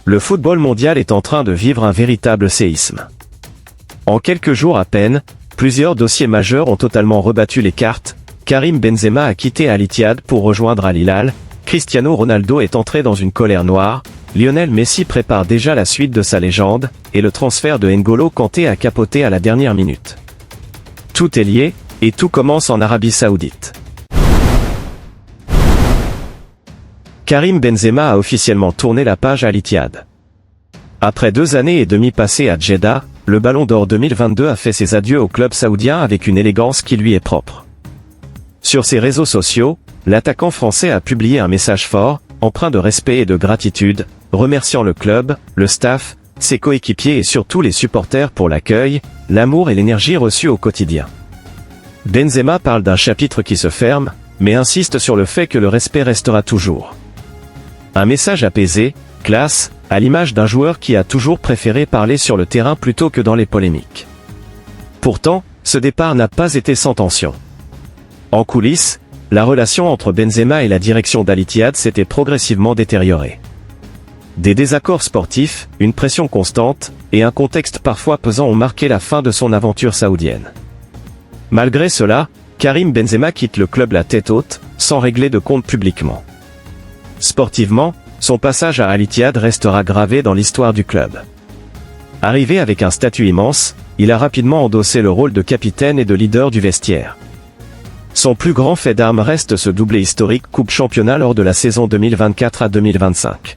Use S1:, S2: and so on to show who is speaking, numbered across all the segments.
S1: le football mondial est en train de vivre un véritable séisme. En quelques jours à peine, plusieurs dossiers majeurs ont totalement rebattu les cartes. Karim Benzema a quitté Al Ittihad pour rejoindre Al Hilal, Cristiano Ronaldo est entré dans une colère noire, Lionel Messi prépare déjà la suite de sa légende, et le transfert de N'Golo Kanté a capoté à la dernière minute. Tout est lié, et tout commence en Arabie Saoudite. Karim Benzema a officiellement tourné la page à Al Ittihad. Après 2 années et demie passées à Jeddah, le Ballon d'Or 2022 a fait ses adieux au club saoudien avec une élégance qui lui est propre. Sur ses réseaux sociaux, l'attaquant français a publié un message fort, empreint de respect et de gratitude, remerciant le club, le staff, ses coéquipiers et surtout les supporters pour l'accueil, l'amour et l'énergie reçus au quotidien. Benzema parle d'un chapitre qui se ferme, mais insiste sur le fait que le respect restera toujours. Un message apaisé, classe, à l'image d'un joueur qui a toujours préféré parler sur le terrain plutôt que dans les polémiques. Pourtant, ce départ n'a pas été sans tension. En coulisses, la relation entre Benzema et la direction d'Al Ittihad s'était progressivement détériorée. Des désaccords sportifs, une pression constante, et un contexte parfois pesant ont marqué la fin de son aventure saoudienne. Malgré cela, Karim Benzema quitte le club la tête haute, sans régler de compte publiquement. Sportivement, son passage à Al Ittihad restera gravé dans l'histoire du club. Arrivé avec un statut immense, il a rapidement endossé le rôle de capitaine et de leader du vestiaire. Son plus grand fait d'armes reste ce doublé historique Coupe-Championnat lors de la saison 2024 à 2025.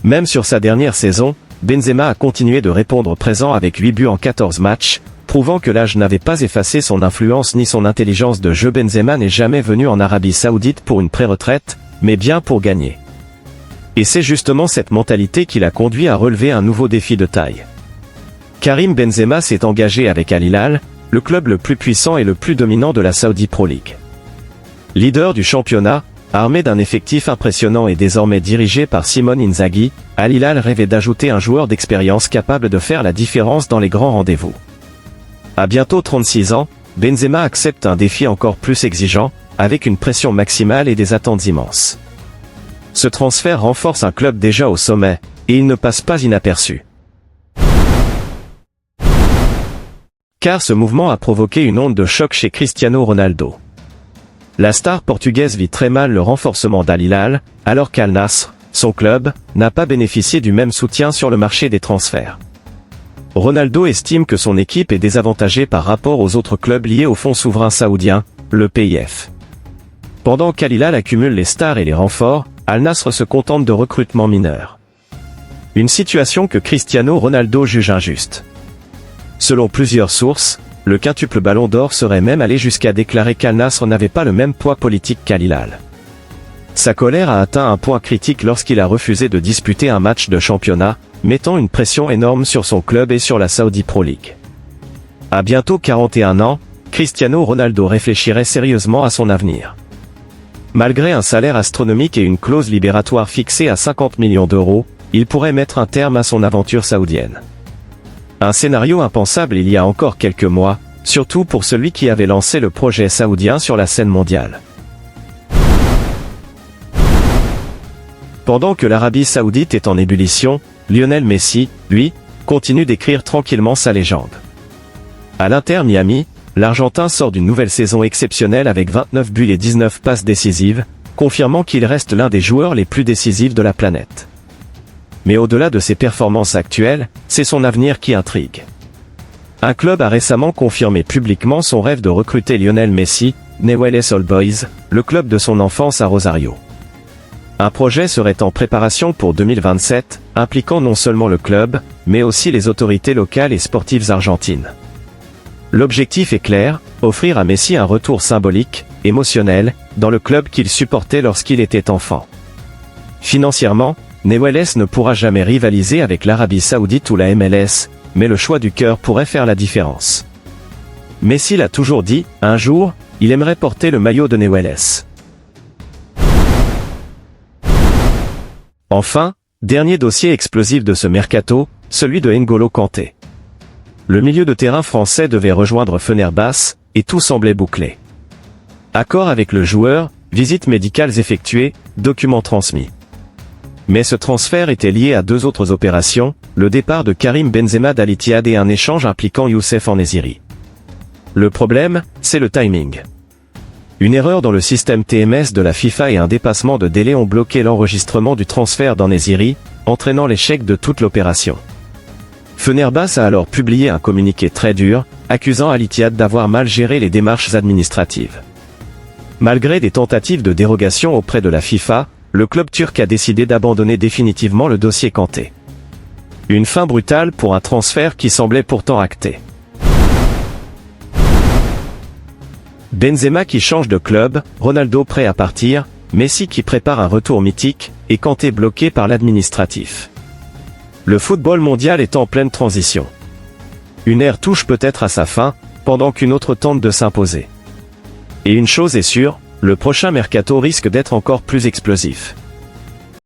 S1: Même sur sa dernière saison, Benzema a continué de répondre présent avec 8 buts en 14 matchs, prouvant que l'âge n'avait pas effacé son influence ni son intelligence de jeu. Benzema n'est jamais venu en Arabie Saoudite pour une pré-retraite, mais bien pour gagner. Et c'est justement cette mentalité qui l'a conduit à relever un nouveau défi de taille. Karim Benzema s'est engagé avec Al Hilal, le club le plus puissant et le plus dominant de la Saudi Pro League. Leader du championnat, armé d'un effectif impressionnant et désormais dirigé par Simone Inzaghi, Al Hilal rêvait d'ajouter un joueur d'expérience capable de faire la différence dans les grands rendez-vous. À bientôt 36 ans, Benzema accepte un défi encore plus exigeant, avec une pression maximale et des attentes immenses. Ce transfert renforce un club déjà au sommet, et il ne passe pas inaperçu. Car ce mouvement a provoqué une onde de choc chez Cristiano Ronaldo. La star portugaise vit très mal le renforcement d'Al Hilal, alors qu'Al Nassr, son club, n'a pas bénéficié du même soutien sur le marché des transferts. Ronaldo estime que son équipe est désavantagée par rapport aux autres clubs liés au fonds souverain saoudien, le PIF. Pendant qu'Al Hilal accumule les stars et les renforts, Al Nassr se contente de recrutements mineurs. Une situation que Cristiano Ronaldo juge injuste. Selon plusieurs sources, le quintuple Ballon d'Or serait même allé jusqu'à déclarer qu'Al Nassr n'avait pas le même poids politique qu'Al Hilal. Sa colère a atteint un point critique lorsqu'il a refusé de disputer un match de championnat, mettant une pression énorme sur son club et sur la Saudi Pro League. À bientôt 41 ans, Cristiano Ronaldo réfléchirait sérieusement à son avenir. Malgré un salaire astronomique et une clause libératoire fixée à 50 millions d'euros, il pourrait mettre un terme à son aventure saoudienne. Un scénario impensable il y a encore quelques mois, surtout pour celui qui avait lancé le projet saoudien sur la scène mondiale. Pendant que l'Arabie Saoudite est en ébullition, Lionel Messi, lui, continue d'écrire tranquillement sa légende. À l'Inter Miami, l'Argentin sort d'une nouvelle saison exceptionnelle avec 29 buts et 19 passes décisives, confirmant qu'il reste l'un des joueurs les plus décisifs de la planète. Mais au-delà de ses performances actuelles, c'est son avenir qui intrigue. Un club a récemment confirmé publiquement son rêve de recruter Lionel Messi, Newell's Old Boys, le club de son enfance à Rosario. Un projet serait en préparation pour 2027, impliquant non seulement le club, mais aussi les autorités locales et sportives argentines. L'objectif est clair, offrir à Messi un retour symbolique, émotionnel, dans le club qu'il supportait lorsqu'il était enfant. Financièrement, Newell's ne pourra jamais rivaliser avec l'Arabie Saoudite ou la MLS, mais le choix du cœur pourrait faire la différence. Messi l'a toujours dit, un jour, il aimerait porter le maillot de Newell's. Enfin, dernier dossier explosif de ce mercato, celui de N'Golo Kanté. Le milieu de terrain français devait rejoindre Fenerbahçe, et tout semblait bouclé. Accord avec le joueur, visites médicales effectuées, documents transmis. Mais ce transfert était lié à deux autres opérations, le départ de Karim Benzema d'Al Ittihad et un échange impliquant Youssef En-Nesyri. Le problème, c'est le timing. Une erreur dans le système TMS de la FIFA et un dépassement de délai ont bloqué l'enregistrement du transfert d'En-Nesyri, entraînant l'échec de toute l'opération. Fenerbahçe a alors publié un communiqué très dur, accusant Al Ittihad d'avoir mal géré les démarches administratives. Malgré des tentatives de dérogation auprès de la FIFA, le club turc a décidé d'abandonner définitivement le dossier Kanté. Une fin brutale pour un transfert qui semblait pourtant acté. Benzema qui change de club, Ronaldo prêt à partir, Messi qui prépare un retour mythique, et Kanté bloqué par l'administratif. Le football mondial est en pleine transition. Une ère touche peut-être à sa fin, pendant qu'une autre tente de s'imposer. Et une chose est sûre, le prochain mercato risque d'être encore plus explosif.